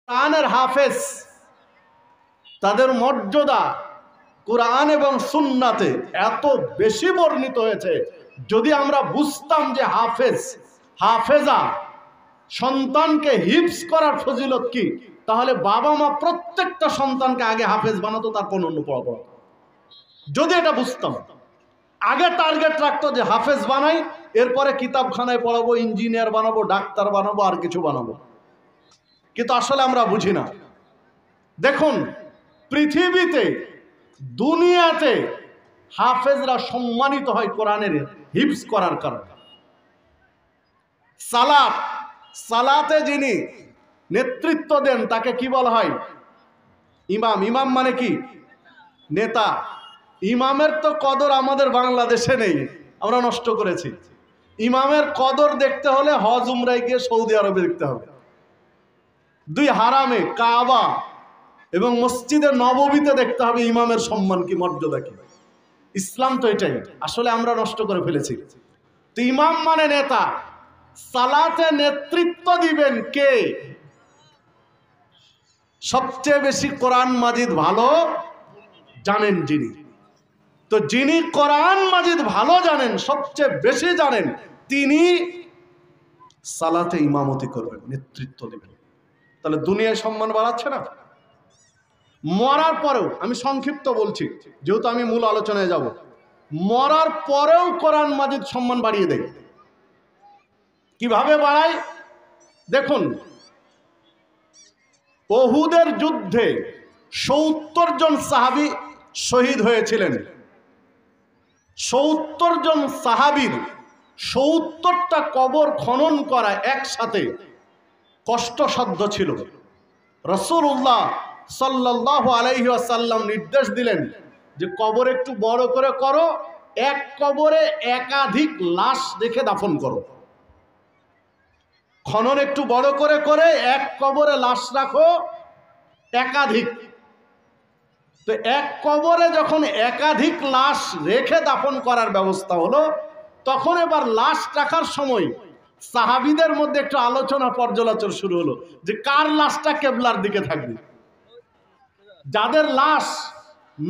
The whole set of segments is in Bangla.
কোরআনের হাফেজ তাদের মর্যাদা কোরআন এবং সুন্নাতে এত বেশি বর্ণিত হয়েছে। যদি আমরা বুঝতাম যে হাফেজা সন্তানকে হিফজ করার ফজিলত কি, তাহলে বাবা মা প্রত্যেকটা সন্তানকে আগে হাফেজ বানাতো, তারপর অন্য পড়াবো। যদি এটা বুঝতাম, আগে টার্গেট রাখতো যে হাফেজ বানাই, এরপরে কিতাবখানায় পড়াবো, ইঞ্জিনিয়ার বানাবো, ডাক্তার বানাবো, আর কিছু বানাবো। কিন্তু আসলে আমরা বুঝি না। দেখুন, পৃথিবীতে দুনিয়াতে হাফেজরা সম্মানিত হয় কোরআনের হিফজ করার কারণে। সালাতে যিনি নেতৃত্ব দেন তাকে কি বলা হয়? ইমাম। ইমাম মানে কি? নেতা। ইমামের তো কদর আমাদের বাংলাদেশে নেই, আমরা নষ্ট করেছি। ইমামের কদর দেখতে হলে হজ উমরায় গিয়ে সৌদি আরবে দেখতে হবে। দুই হারামে কাবা এবং মসজিদে নববীতে দেখতে হবে ইমামের সম্মান কি, মর্যাদা কি। ইসলাম তো এটাই, আসলে আমরা নষ্ট করে ফেলেছি। তো ইমাম মানে নেতা। সালাতে নেতৃত্ব দিবেন কে? সবচেয়ে বেশি কোরআন মাজিদ ভালো জানেন যিনি। তো যিনি কোরআন মাজিদ ভালো জানেন, সবচেয়ে বেশি জানেন, তিনি সালাতে ইমামতি করবেন, নেতৃত্ব দিবেন। তাহলে দুনিয়ায় সম্মান বাড়াচ্ছে না? মরার পরেও, আমি সংক্ষিপ্ত বলছি যেহেতু আমি মূল আলোচনায় যাব, মরার পরেও কোরআন মাজিদ সম্মান বাড়িয়ে দেয়। কিভাবে বাড়ায় দেখুন। উহুদের যুদ্ধে ৭০ জন সাহাবী শহীদ হয়েছিলেন। ৭০ জন সাহাবীর ৭০টা কবর খনন করা একসাথে কষ্টসাধ্য ছিল। রাসূলুল্লাহ সাল্লাল্লাহু আলাইহি ওয়াসাল্লাম নির্দেশ দিলেন যে কবর একটু বড় করে করো, এক কবরে একাধিক লাশ রেখে দাফন করো। খনন একটু বড় করে করে এক কবরে লাশ রাখো একাধিক। তো এক কবরে যখন একাধিক লাশ রেখে দাফন করার ব্যবস্থা হলো, তখন এবার লাশ রাখার সময় সাহাবীদের মধ্যে একটু আলোচনা পর্যালোচনা শুরু হলো যে কার লাশটা কেবলার দিকে থাকবে। যাদের লাশ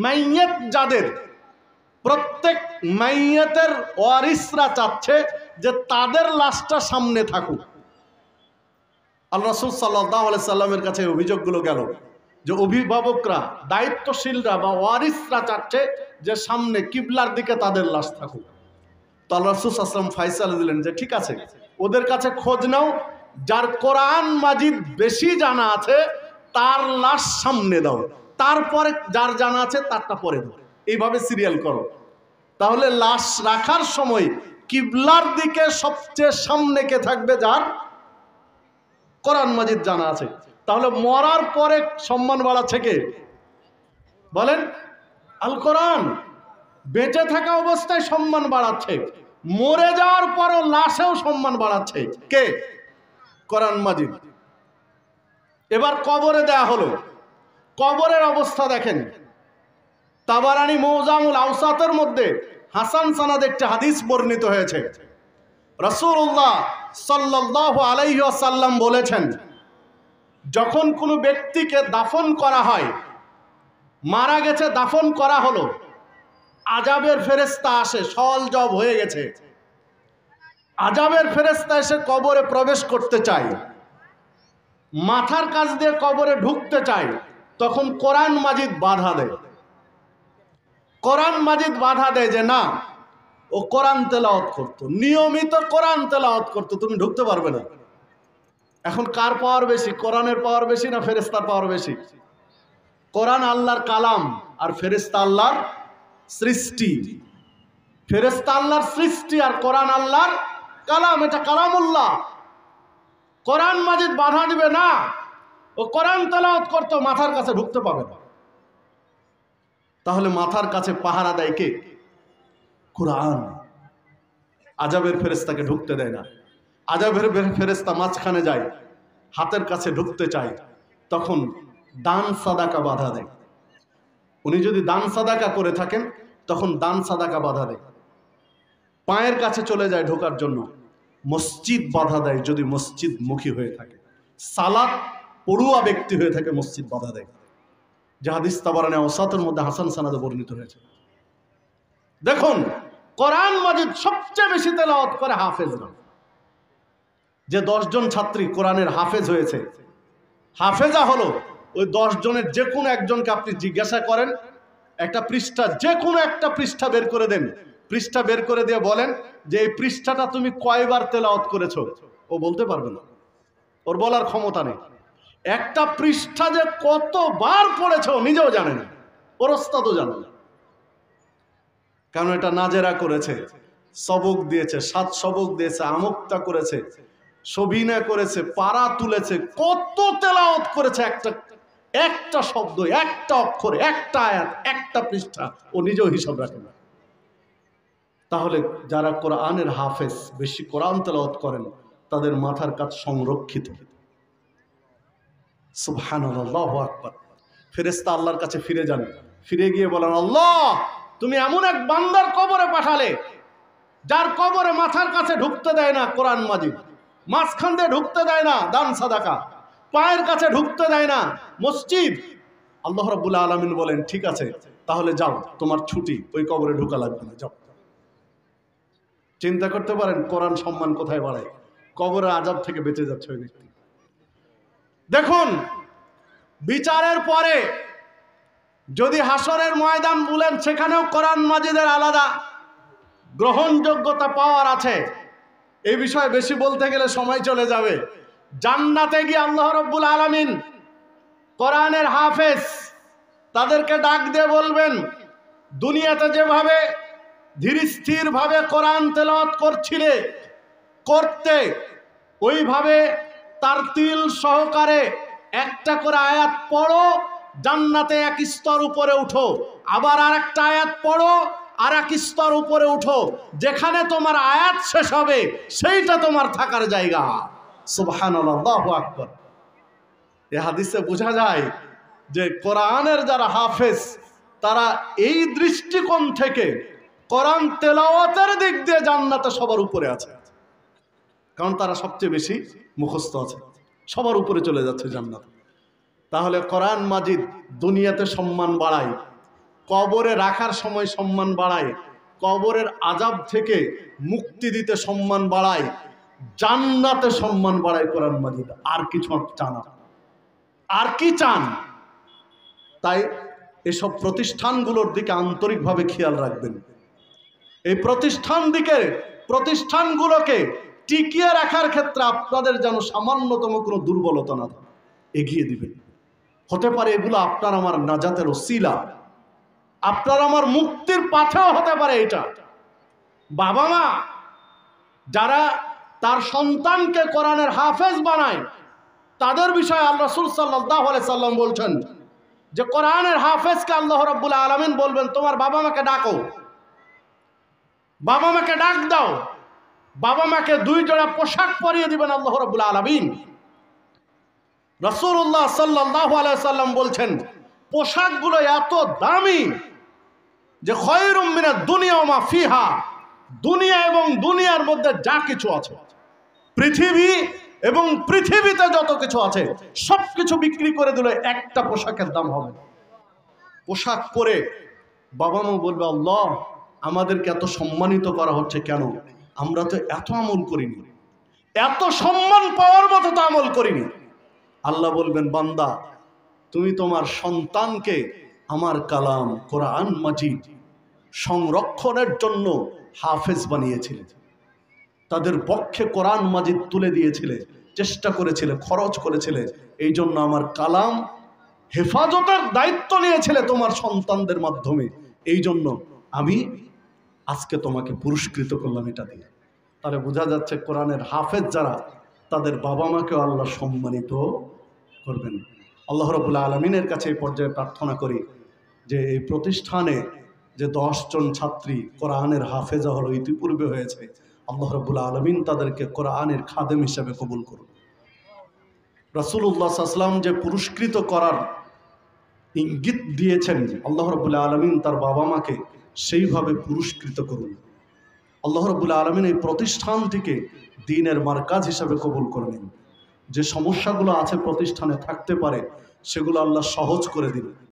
মাইয়্যিত, যাদের প্রত্যেক মাইয়্যিতের ওয়ারিসরা চাচ্ছে যে তাদের লাশটা সামনে থাকুক। আল্লাহ রাসূল সাল্লাল্লাহু আলাইহি সাল্লামের কাছে অভিযোগগুলো গেল যে অভিভাবকরা, দায়িত্বশীলরা বা ওয়ারিসরা চাচ্ছে যে সামনে কিবলার দিকে তাদের লাশ থাকুক। তো আল্লাহ রাসূল সাল্লাল্লাহু আলাইহি ওয়াসাল্লাম ফায়সালা দিলেন যে ঠিক আছে, ওদের কাছে খোঁজ নাও, যার কোরআন মাজিদ বেশি জানা আছে তার লাশ সামনে দাও, তারপরে যার জানা আছে তারটা পরে দাও, এইভাবে সিরিয়াল করো। তাহলে লাশ রাখার সময় কিবলার দিকে সবচেয়ে সামনে কে থাকবে? যার কোরআন মাজিদ জানা আছে। তাহলে মরার পরে সম্মান বাড়াচ্ছে কে? বলেন। আল কোরআন। বেঁচে থাকা অবস্থায় সম্মান বাড়াচ্ছে, মরে যাওয়ার পরও লাশেও সম্মান বাড়াচ্ছে কে? কোরআন মাজিদ। এবার কবরে দেয়া হলো, কবরের অবস্থা দেখেন। তাবারানী মুজামুল আওসাতের মধ্যে হাসান সানাদ একটি হাদিস বর্ণিত হয়েছে। রাসূলুল্লাহ সাল্লাল্লাহু আলাইহি ওয়াসাল্লাম বলেছেন, যখন কোনো ব্যক্তিকে দাফন করা হয়, মারা গেছে, দাফন করা হলো, আযাবের ফেরেশতা আসে, সওয়াল জবাব হয়ে গেছে, আযাবের ফেরেশতা এসে কবরে প্রবেশ করতে চায়, মাথার কাছ দিয়ে কবরে ঢুকতে চায়, তখন কোরআন মাজিদ বাধা দেয়। কোরআন মাজিদ বাধা দেয় যে না, ও কোরআন তেলাওয়াত করতো, নিয়মিত কোরআন তেলাওয়াত করতো, তুমি ঢুকতে পারবে না। এখন কার পাওয়ার বেশি? কোরআনের পাওয়ার বেশি না ফেরেশতার পাওয়ার বেশি? কোরআন আল্লাহর কালাম আর ফেরেশতা আল্লাহর সৃষ্টি। ফেরেশতা আল্লাহর সৃষ্টি আর কোরআন আল্লাহর কালাম, এটা কালামুল্লাহ। কোরআন মাজিদ বাধা দিবে না, ও কোরআন তেলাওয়াত করতো, মাথার কাছে ঢুকতে পাবে না। তাহলে মাথার কাছে পাহারা দেয় কে? কোরআন। আযাবের ফেরেশতাকে ঢুকতে দেয় না। আযাবের ফেরেশতা মাঝখানে যায়, হাতের কাছে ঢুকতে চায়, তখন দান সাদাকা বাধা দেয়। উনি যদি দান সাদাকা করে থাকেন তখন দান সাদাকা বাধা দেয়। পায়ের কাছে চলে যায় ঢোকার জন্য, মসজিদ বাধা দেয় যদি মসজিদ মুখী হয়ে থাকে। সালাত পড়ুয়া ব্যক্তি হয়ে থাকে মসজিদ বাধা দেয়, যে হাদিস তাবারানে আওসাতের মধ্যে হাসান সানাদে বর্ণিত হয়েছে। দেখুন, কোরআন মাজিদ সবচেয়ে বেশি তেলাওয়াত করে হাফেজরা। যে 10 জন ছাত্রী কোরআনের হাফেজ হয়েছে, হাফেজা হলো ওই 10 জনের যে কোনো একজনকে আপনি জিজ্ঞাসা করেন, একটা পৃষ্ঠা, যে কোনো একটা পৃষ্ঠা বের করে দেন, পৃষ্ঠা বের করে দিয়ে বলেন যে এই পৃষ্ঠাটা তুমি কয়বার তেলাওয়াত করেছো, ও বলতে পারবে না, ওর বলার ক্ষমতা নেই। একটা পৃষ্ঠা যে কতবার পড়েছো নিজেও জানে না, ওর ওস্তাদও জানে না। কারণ এটা নাজেরা করেছে, সবক দিয়েছে, 7 সবক দিয়েছে, আমুক্তা করেছে, সবিনা করেছে, পারা তুলেছে, কত তেলাওয়াত করেছে, একটা শব্দ, একটা অক্ষরে, একটা আয়াত, একটা পৃষ্ঠা ও নিজেও হিসাব রাখে না। তাহলে যারা কোরআনের হাফেজ, বেশি কোরআন তেলাওয়াত করেন, তাদের মাথার কাজ সংরক্ষিত। সুবহানাল্লাহ, আল্লাহু আকবার। ফেরেশতা আল্লাহর কাছে ফিরে যান, ফিরে গিয়ে বলেন, আল্লাহ তুমি এমন এক বান্দার কবরে পাঠালে যার কবরে মাথার কাছে ঢুকতে দেয় না কোরআন মাজিদ, মাঝখান দিয়ে ঢুকতে দেয় না দান সাদাকা, পায়ের কাছে ঢুকতে দেয় না মসজিদ। আল্লাহ রাব্বুল আলামিন বলেন, ঠিক আছে তাহলে যাও, তোমার ছুটি, ওই কবরে ঢোকা লাগবে না, যাও। চিন্তা করতে পারেন কোরআন সম্মান কোথায় বাড়ায়? কবরের আযাব থেকে বেঁচে যাচ্ছে ওই ব্যক্তি। দেখুন, বিচারের পরে যদি হাসরের ময়দান বলেন, সেখানেও কোরআন মাজিদের আলাদা গ্রহণযোগ্যতা পাওয়ার আছে। এই বিষয়ে বেশি বলতে গেলে সময় চলে যাবে। জান্নাতে গিয়ে আল্লাহ রাব্বুল আলামিন কোরআনের হাফেজ তাদেরকে ডাক দিয়ে বলবেন, দুনিয়াতে যেভাবে ধীর স্থির ভাবে কোরআন তেলাওয়াত করতে, ওইভাবে তারতিল সহকারে একটা করে আয়াত পড়ো, জান্নাতে এক স্তর উপরে উঠো, আবার আরেকটা আয়াত পড়ো, আর এক স্তর উপরে উঠো, যেখানে তোমার আয়াত শেষ হবে সেইটা তোমার থাকার জায়গা। সুবহানাল্লাহ, আল্লাহু আকবার। এই হাদিসে বোঝা যায় যে কোরআনের যারা হাফেজ, তারা এই দৃষ্টিকোণ থেকে কোরআন তেলাওয়াতের দিক দিয়ে জান্নাতে সবার উপরে আছে, কারণ তারা সবচেয়ে বেশি মুখস্থ আছে, সবার উপরে চলে যাচ্ছে জান্নাত। তাহলে কোরআন মাজিদ দুনিয়াতে সম্মান বাড়ায়, কবরে রাখার সময় সম্মান বাড়ায়, কবরের আযাব থেকে মুক্তি দিতে সম্মান বাড়ায়, জান্নাতে সম্মান বাড়ায় কোরআন মাজিদ। আর কিছু চান? আর কি চান? তাই এসব প্রতিষ্ঠানগুলোর দিকে আন্তরিকভাবে খেয়াল রাখবেন। এই প্রতিষ্ঠানগুলোকে টিকিয়ে রাখার ক্ষেত্রে আপনাদের যেন সামান্যতম কোনো দুর্বলতা না থাকে, এগিয়ে দিবেন। হতে পারে এগুলো আপনার আমার নাজাতের ওসিলা, আপনার আমার মুক্তির পাথেও হতে পারে। এটা বাবা মা যারা তার সন্তানকে কোরআনের হাফেজ বানায়, তাদের বিষয়ে আল্লাহ রাসূল সাল্লাল্লাহু আলাইহি সাল্লাম বলছেন যে কোরআনের হাফেজকে আল্লাহ রাব্বুল আলামিন বলবেন, তোমার বাবা মাকে ডাকো, বাবা মাকে ডাক দাও, বাবা মাকে 2 জোড়া পোশাক পরিয়ে দিবেন আল্লাহ রাব্বুল আলামিন। রাসূলুল্লাহ সাল্লাল্লাহু আলাইহি সাল্লাম বলছেন, পোশাকগুলো এত দামি যে খায়রুম মিনাদ দুনিয়া ওয়া মা ফিহা, দুনিয়া এবং দুনিয়ার মধ্যে যা কিছু আছে, পৃথিবী এবং পৃথিবীতে যত কিছু আছে সবকিছু বিক্রি করে দিলে একটা পোশাকের দাম হবে। পোশাক পরে বাবা মা বলবে, আল্লাহ আমাদেরকে এত সম্মানিত করা হচ্ছে কেন? আমরা তো এত আমল করিনি, এত সম্মান পাওয়ার মতো তো আমল করিনি। আল্লাহ বলবেন, বান্দা তুমি তোমার সন্তানকে আমার কালাম কোরআন মাজিদ সংরক্ষণের জন্য হাফেজ বানিয়েছিলে, তাদের পক্ষে কোরআন মাজিদ তুলে দিয়েছিলে, চেষ্টা করেছিলে, খরচ করেছিলে, এই জন্য আমার কালাম হেফাজতের দায়িত্ব নিয়েছিলে তোমার সন্তানদের মাধ্যমে, এই জন্য আমি আজকে তোমাকে পুরস্কৃত করলাম এটা দিয়ে। তাহলে বোঝা যাচ্ছে কোরআনের হাফেজ যারা, তাদের বাবা মাকেও আল্লাহ সম্মানিত করবেন। আল্লাহ রাব্বুল আলামিনের কাছে এই পর্যায়ে প্রার্থনা করি যে এই প্রতিষ্ঠানে যে 10 জন ছাত্রী কোরআনের হাফেজা হলো, ইতিপূর্বে হয়েছে, আল্লাহ রাব্বুল আলামিন তাদেরকে কোরআনের খাদেম হিসেবে কবুল করুন। রাসূলুল্লাহ সাল্লাল্লাহু আলাইহি ওয়াসাল্লাম যে পুরস্কৃত করার ইঙ্গিত দিয়েছেন, আল্লাহ রাব্বুল আলামিন তার বাবা মাকে সেইভাবে পুরস্কৃত করুন। আল্লাহ রাব্বুল আলামিন এই প্রতিষ্ঠানটিকে দ্বীনের মারকাজ হিসেবে কবুল করে নিন। যে সমস্যাগুলো আছে প্রতিষ্ঠানে থাকতে পারে সেগুলো আল্লাহ সহজ করে দিন।